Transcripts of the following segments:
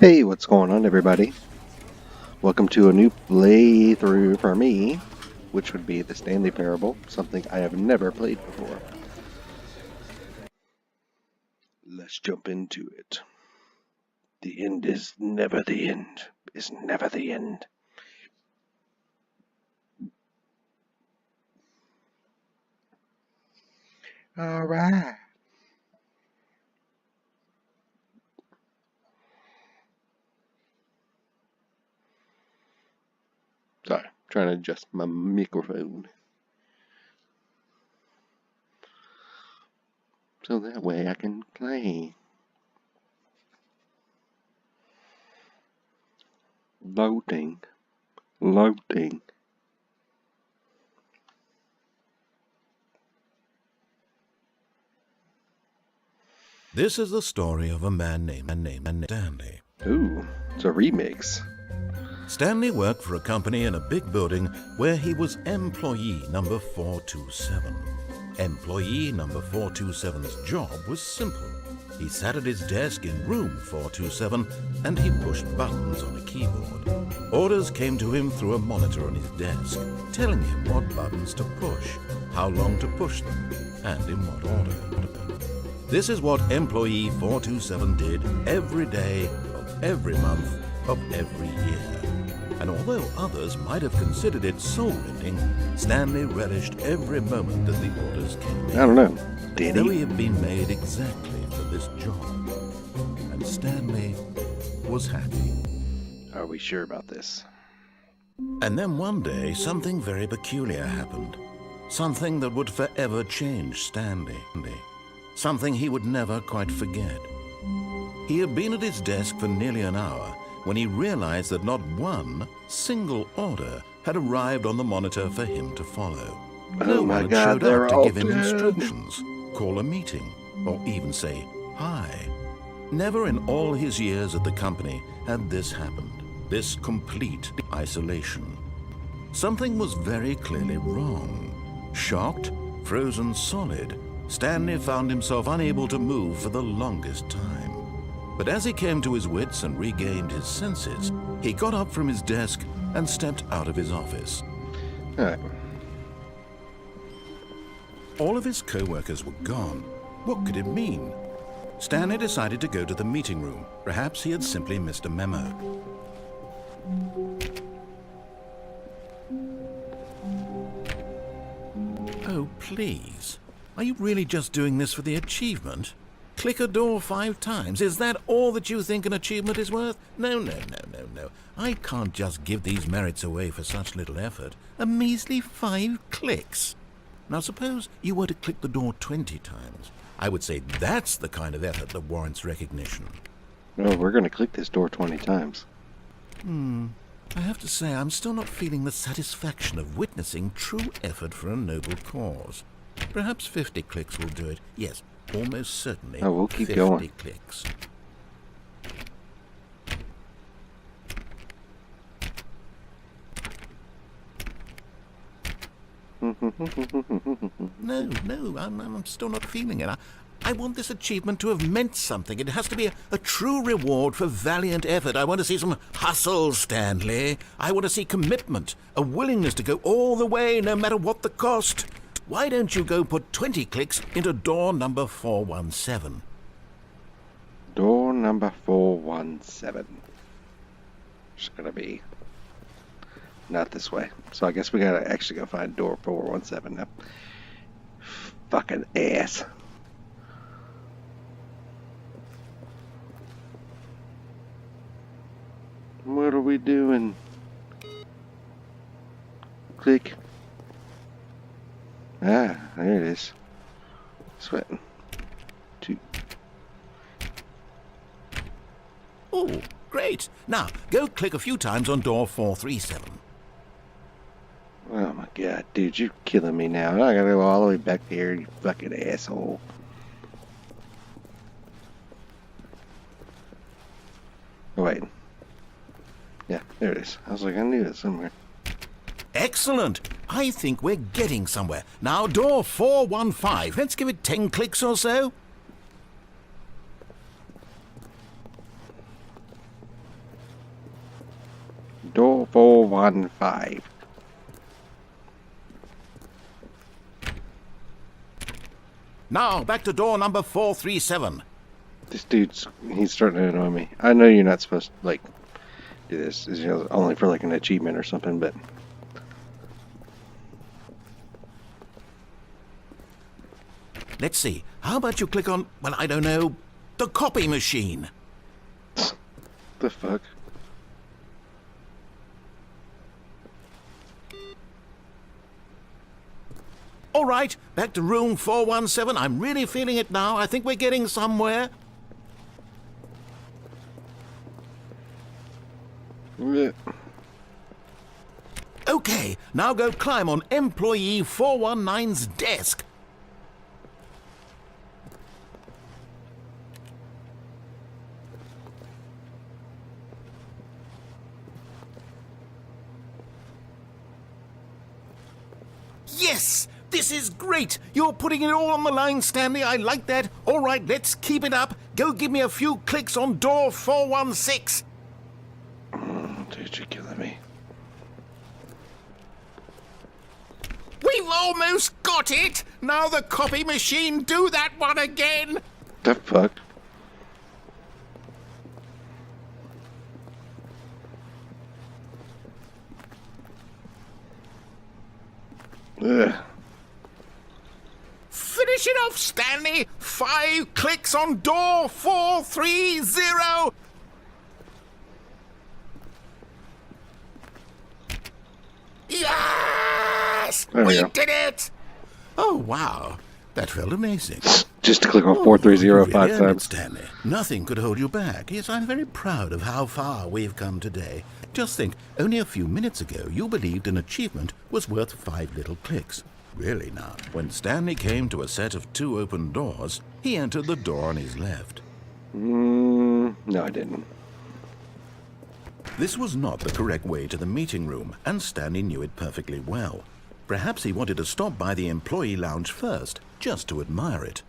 Hey, what's going on, everybody? Welcome to a new playthrough for me, which would be the Stanley Parable, something I have never played before. Let's jump into it. The end is never the end, is never the end. All right. Sorry, trying to adjust my microphone. So that way I can play. Loading. Loading. This is the story of a man named Stanley. Ooh, it's a remix. Stanley worked for a company in a big building where he was employee number 427. Employee number 427's job was simple. He sat at his desk in room 427 and he pushed buttons on a keyboard. Orders came to him through a monitor on his desk, telling him what buttons to push, how long to push them, and in what order. This is what employee 427 did every day of every month of every year. And although others might have considered it soul-rending, Stanley relished every moment that the orders came in. I don't know, did Though he? he had been made exactly for this job. And Stanley was happy. Are we sure about this? And then one day, something very peculiar happened. Something that would forever change Stanley. Something he would never quite forget. He had been at his desk for nearly an hour when he realized that not one single order had arrived on the monitor for him to follow. No one had showed up to give him instructions, call a meeting, or even say hi. Never in all his years at the company had this happened, this complete isolation. Something was very clearly wrong. Shocked, frozen solid, Stanley found himself unable to move for the longest time. But as he came to his wits and regained his senses, he got up from his desk and stepped out of his office. All right. All of his co-workers were gone. What could it mean? Stanley decided to go to the meeting room. Perhaps he had simply missed a memo. Oh, please. Are you really just doing this for the achievement? Click a door 5 times. Is that all that you think an achievement is worth? No. I can't just give these merits away for such little effort. A measly 5 clicks. Now suppose you were to click the door 20 times. I would say that's the kind of effort that warrants recognition. No, we're going to click this door 20 times. I have to say I'm still not feeling the satisfaction of witnessing true effort for a noble cause. Perhaps 50 clicks will do it. Yes, almost certainly. Oh, we'll keep 50 going. clicks. No, I'm still not feeling it. I want this achievement to have meant something. It has to be a true reward for valiant effort. I want to see some hustle, Stanley. I want to see commitment, a willingness to go all the way, no matter what the cost. Why don't you go put 20 clicks into door number 417? Door number 417. It's going to be not this way. So I guess we got to actually go find door 417 now. Fucking ass. What are we doing? Click. Ah, there it is. Sweating. 2. Oh, great. Now, go click a few times on door 437. Oh my god, dude, you're killing me now. I gotta go all the way back there, you fucking asshole. Oh, wait. Yeah, there it is. I was like, I knew it somewhere. Excellent. I think we're getting somewhere. Now, door 415. Let's give it 10 clicks or so. Door 415. Now, back to door number 437. This he's starting to annoy me. I know you're not supposed to, like, do this. It's, only for, like, an achievement or something, but... Let's see. How about you click on, well, I don't know, the copy machine? The fuck? All right, back to room 417. I'm really feeling it now. I think we're getting somewhere. Yeah. Okay, now go climb on employee 419's desk. Yes! This is great! You're putting it all on the line, Stanley. I like that. All right, let's keep it up. Go give me a few clicks on door 416. Dude, you're killing me. We've almost got it! Now the copy machine, do that one again! The fuck? Ugh. Finish it off, Stanley! 5 clicks on door 430! Yes! There we We go. did it! Oh, wow. That felt amazing. Just to click on Oh, 430 you 5 really earned it, times. Stanley. Nothing could hold you back. Yes, I'm very proud of how far we've come today. Just think, only a few minutes ago, you believed an achievement was worth 5 little clicks. Really now, when Stanley came to a set of 2 open doors, he entered the door on his left. No, I didn't. This was not the correct way to the meeting room, and Stanley knew it perfectly well. Perhaps he wanted to stop by the employee lounge first, just to admire it.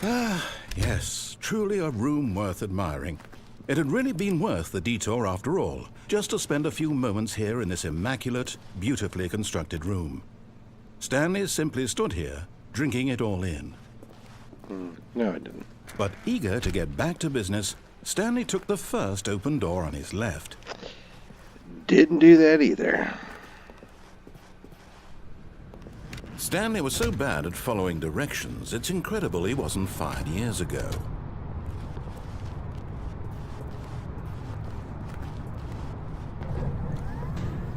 Ah, yes, truly a room worth admiring. It had really been worth the detour after all, just to spend a few moments here in this immaculate, beautifully constructed room. Stanley simply stood here, drinking it all in. No, I didn't. But eager to get back to business, Stanley took the first open door on his left. Didn't do that either. Stanley was so bad at following directions, it's incredible he wasn't fired years ago.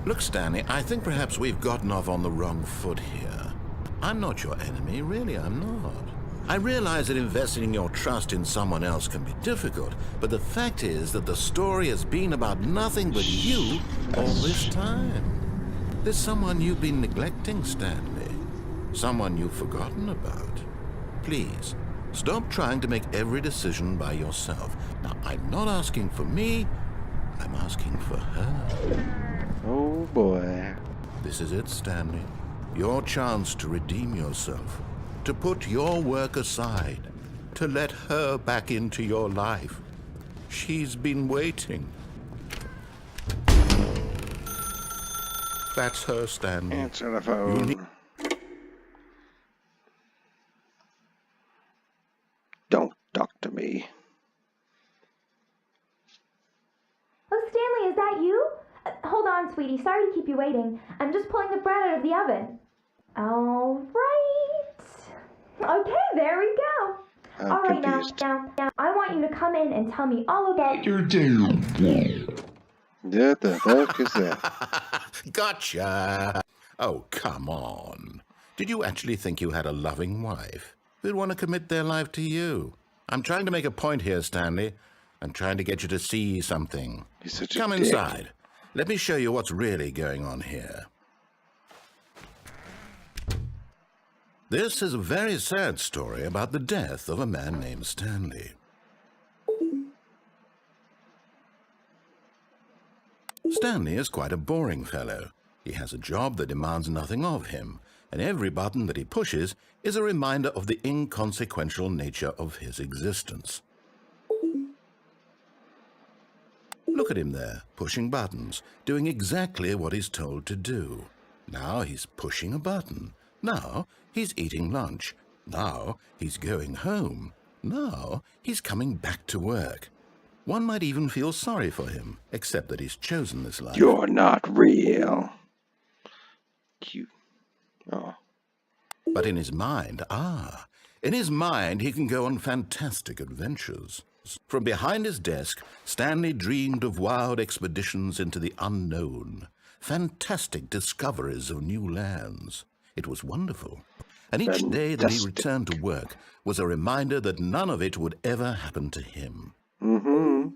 Look, Stanley, I think perhaps we've gotten off on the wrong foot here. I'm not your enemy, really, I'm not. I realize that investing your trust in someone else can be difficult, but the fact is that the story has been about nothing but you all this time. There's someone you've been neglecting, Stanley. Someone you've forgotten about. Please, stop trying to make every decision by yourself. Now, I'm not asking for me, I'm asking for her. Oh boy. This is it, Stanley. Your chance to redeem yourself. To put your work aside. To let her back into your life. She's been waiting. That's her, Stanley. Answer the phone. Don't talk to me. Oh, Stanley, is that you? Hold on, sweetie. Sorry to keep you waiting. I'm just pulling the bread out of the oven. All right. Okay, there we go. I'm All right, confused. now, I want you to come in and tell me all about your What the fuck is that? Gotcha. Oh, come on. Did you actually think you had a loving wife who'd want to commit their life to you? I'm trying to make a point here, Stanley. I'm trying to get you to see something. He's such a Come dick. inside. Let me show you what's really going on here. This is a very sad story about the death of a man named Stanley. Stanley is quite a boring fellow. He has a job that demands nothing of him, and every button that he pushes is a reminder of the inconsequential nature of his existence. Look at him there, pushing buttons, doing exactly what he's told to do. Now he's pushing a button. Now he's eating lunch. Now he's going home. Now he's coming back to work. One might even feel sorry for him, except that he's chosen this life. You're not real. Cute. Oh. But in his mind, he can go on fantastic adventures. From behind his desk, Stanley dreamed of wild expeditions into the unknown, fantastic discoveries of new lands. It was wonderful. And each day that he returned to work was a reminder that none of it would ever happen to him. Mm-hmm.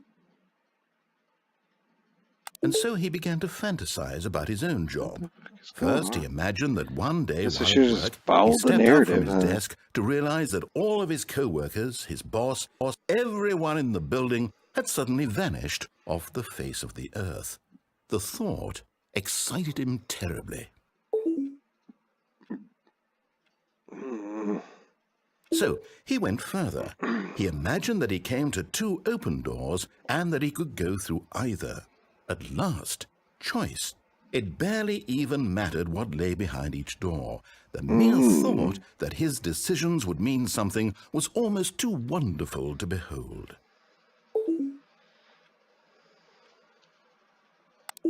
And so he began to fantasize about his own job. First, he imagined that one day while at work, he stepped up from his desk to realize that all of his co-workers, his boss, everyone in the building had suddenly vanished off the face of the earth. The thought excited him terribly. So he went further. He imagined that he came to two open doors and that he could go through either. At last, choice. It barely even mattered what lay behind each door. The mere thought that his decisions would mean something was almost too wonderful to behold.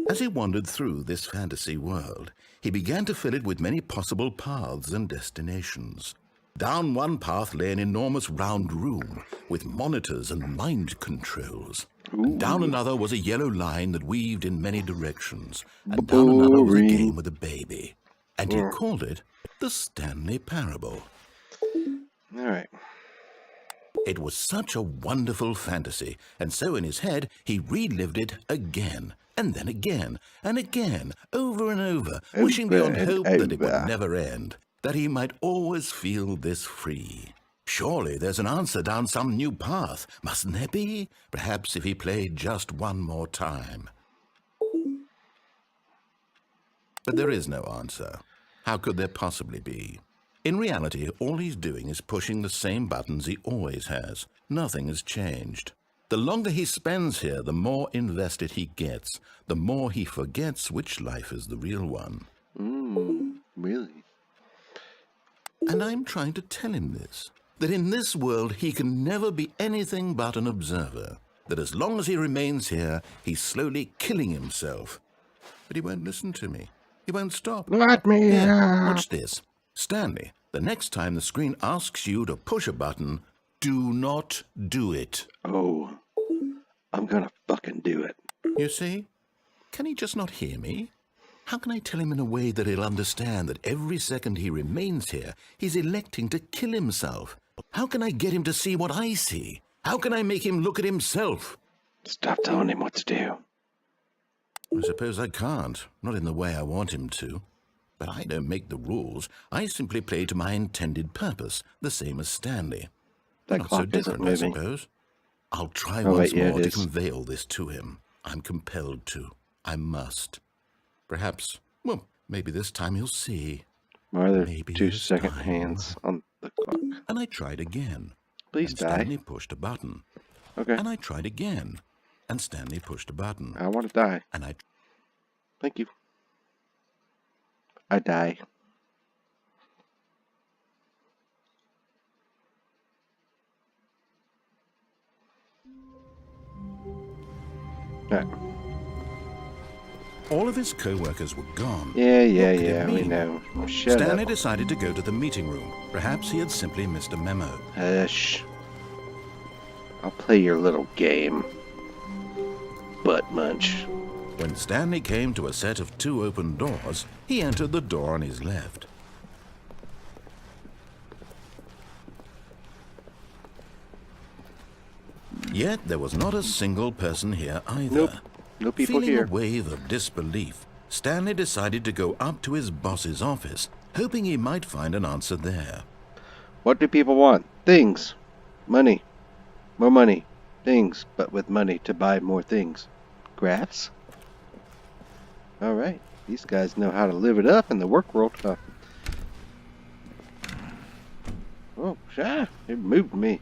As he wandered through this fantasy world, he began to fill it with many possible paths and destinations. Down one path lay an enormous round room with monitors and mind controls. And down another was a yellow line that weaved in many directions. And down another was a game with a baby. And he called it the Stanley Parable. All right. It was such a wonderful fantasy, and so in his head he relived it again, and then again, and again, over and over, wishing beyond hope that it would never end, that he might always feel this free. Surely there's an answer down some new path, mustn't there be? Perhaps if he played just one more time. But there is no answer. How could there possibly be? In reality, all he's doing is pushing the same buttons he always has. Nothing has changed. The longer he spends here, the more invested he gets, the more he forgets which life is the real one. Really? And I'm trying to tell him this, that in this world he can never be anything but an observer, that as long as he remains here, he's slowly killing himself. But he won't listen to me. He won't stop. Let me watch this. Stanley, the next time the screen asks you to push a button, do not do it. Oh, I'm gonna fucking do it. You see? Can he just not hear me? How can I tell him in a way that he'll understand that every second he remains here, he's electing to kill himself? How can I get him to see what I see? How can I make him look at himself? Stop telling him what to do. I suppose I can't, not in the way I want him to. But I don't make the rules. I simply play to my intended purpose, the same as Stanley. That not clock so different, I isn't moving. suppose. I'll try once yeah, more it to is. convey all this to him. I'm compelled to. I must. Perhaps, well, maybe this time he'll see. Why are there Maybe 2 this second time. hands on the clock? And I tried again. Please and die. Stanley pushed a button. Okay. And I tried again. And Stanley pushed a button. I want to die. And I... Thank you. I die. Right. All of his co-workers were gone. Yeah, What could it we mean? know. Shut Stanley up. decided to go to the meeting room. Perhaps he had simply missed a memo. Hush. I'll play your little game. Butt munch. When Stanley came to a set of 2 open doors, he entered the door on his left. Yet there was not a single person here either. Nope. No people Feeling here. a wave of disbelief, Stanley decided to go up to his boss's office, hoping he might find an answer there. What do people want? Things. Money. More money. Things, but with money to buy more things. Graphs? Alright. These guys know how to live it up in the work world. It moved me.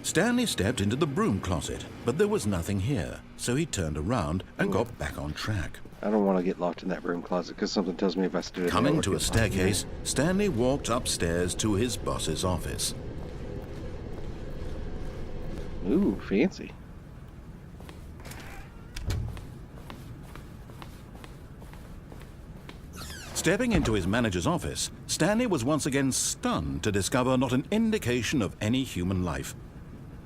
Stanley stepped into the broom closet, but there was nothing here, so he turned around and got back on track. I don't want to get locked in that broom closet because something tells me if I stood in there, Coming to a staircase, Stanley walked upstairs to his boss's office. Ooh, fancy. Stepping into his manager's office, Stanley was once again stunned to discover not an indication of any human life.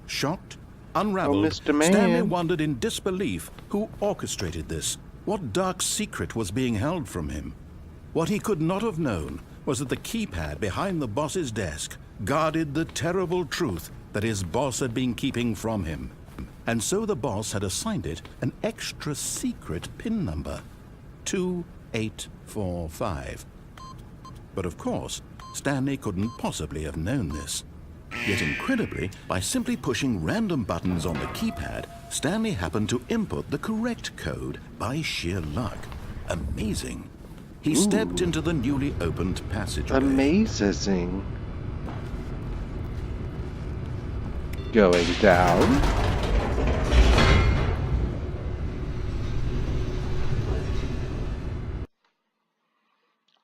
Shocked, unraveled, Mr. Man. Stanley wondered in disbelief who orchestrated this. What dark secret was being held from him? What he could not have known was that the keypad behind the boss's desk guarded the terrible truth that his boss had been keeping from him. And so the boss had assigned it an extra secret PIN number, 2845. But of course, Stanley couldn't possibly have known this. Yet incredibly, by simply pushing random buttons on the keypad, Stanley happened to input the correct code by sheer luck. Amazing. He stepped into the newly opened passageway. Amazing. Going down.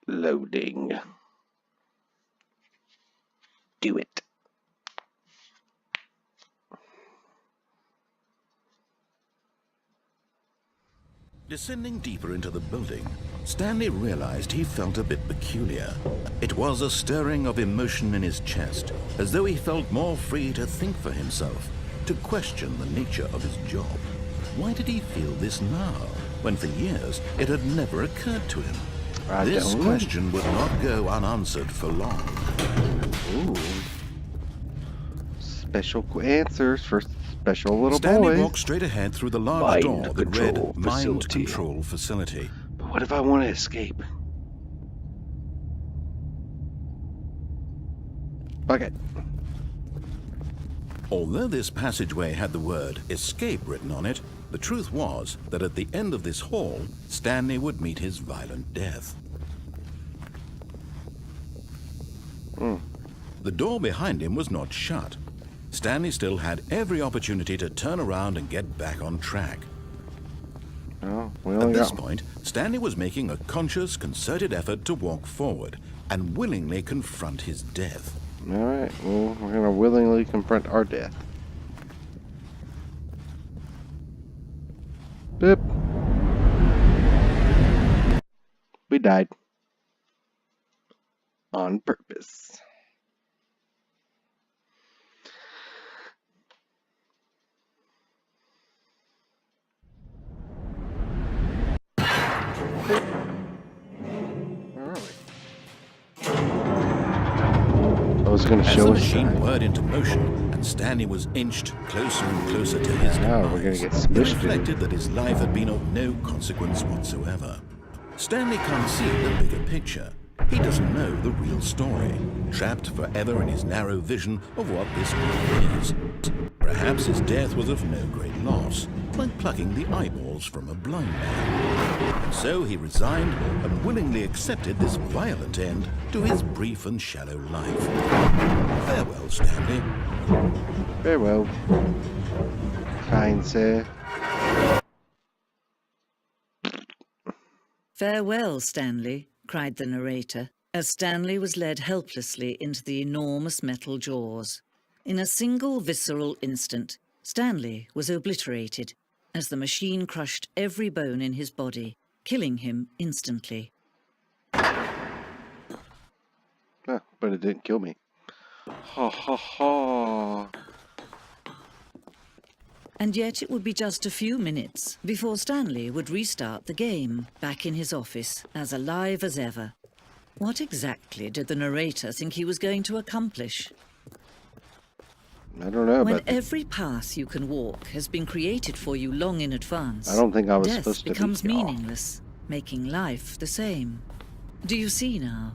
Loading. Do it. Descending deeper into the building, Stanley realized he felt a bit peculiar. It was a stirring of emotion in his chest, as though he felt more free to think for himself, to question the nature of his job. Why did he feel this now, when for years it had never occurred to him? This question would not go unanswered for long. Ooh. Special answers for special little Stanley boys. walked straight ahead through the large door that read Mind Facility. Control Facility. But what if I want to escape? Fuck it. Although this passageway had the word escape written on it, the truth was that at the end of this hall, Stanley would meet his violent death. The door behind him was not shut. Stanley still had every opportunity to turn around and get back on track. Oh, At this point, Stanley was making a conscious, concerted effort to walk forward and willingly confront his death. All right, well, we're going to willingly confront our death. Boop. We died. On purpose. I was going to As show the us machine that. whirred into motion and Stanley was inched closer and closer to his Now demise, we're going to get he smushed. reflected that his life had been of no consequence whatsoever. Stanley can't see the bigger picture. He doesn't know the real story, trapped forever in his narrow vision of what this world is. Perhaps his death was of no great loss, like plucking the eyeballs from a blind man. And so he resigned and willingly accepted this violent end to his brief and shallow life. Farewell, Stanley. Farewell, kind sir. "Farewell, Stanley," cried the narrator, as Stanley was led helplessly into the enormous metal jaws. In a single visceral instant, Stanley was obliterated as the machine crushed every bone in his body, killing him instantly. Ah, but it didn't kill me. Ha ha ha. And yet it would be just a few minutes before Stanley would restart the game, back in his office, as alive as ever. What exactly did the narrator think he was going to accomplish? I don't know, When but every path you can walk has been created for you long in advance, I don't think I was death supposed to be becomes here. meaningless, making life the same. Do you see now?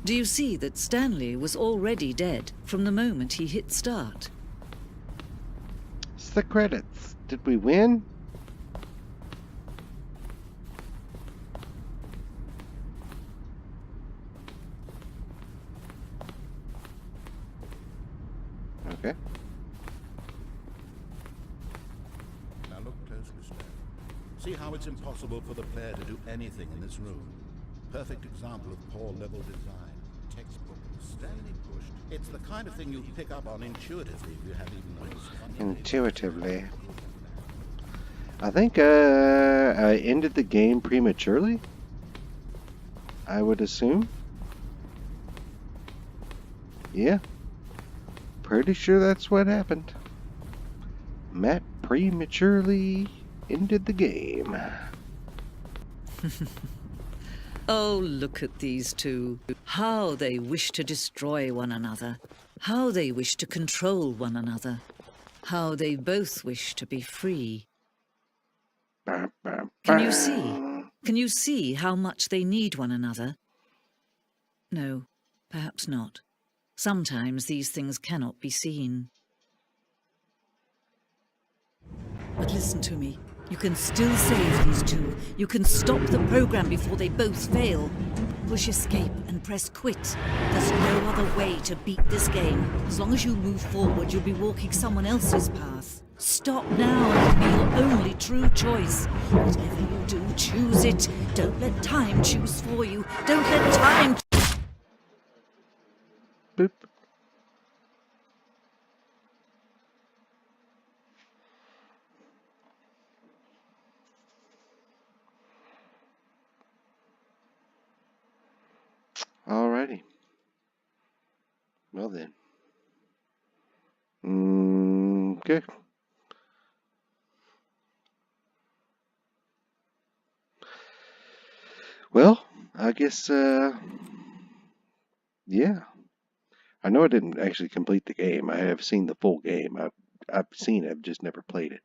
Do you see that Stanley was already dead from the moment he hit start? It's the credits. Did we win? Okay. Now look closely, Stanley. See how it's impossible for the player to do anything in this room. Perfect example of poor level design. Textbook. Stanley pushed. It's the kind of thing you pick up on intuitively if you have even known. Intuitively. I think I ended the game prematurely. I would assume. Yeah. Pretty sure that's what happened. Matt prematurely ended the game. Oh, look at these two. How they wish to destroy one another. How they wish to control one another. How they both wish to be free. Can you see? Can you see how much they need one another? No, perhaps not. Sometimes these things cannot be seen. But listen to me. You can still save these two. You can stop the program before they both fail. Push escape and press quit. There's no other way to beat this game. As long as you move forward, you'll be walking someone else's path. Stop now and be your only true choice. Whatever you do, choose it. Don't let time choose for you. Don't let time... Boop. Alrighty. Well then. Okay. Well, I guess, yeah. I know I didn't actually complete the game. I have seen the full game. I've seen it, I've just never played it.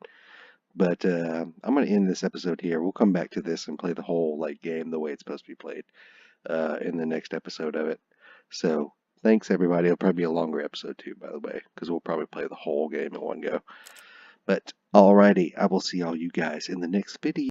But I'm going to end this episode here. We'll come back to this and play the whole game the way it's supposed to be played in the next episode of it. So thanks everybody. It'll probably be a longer episode too, by the way, because we'll probably play the whole game in one go. But alrighty, I will see all you guys in the next video.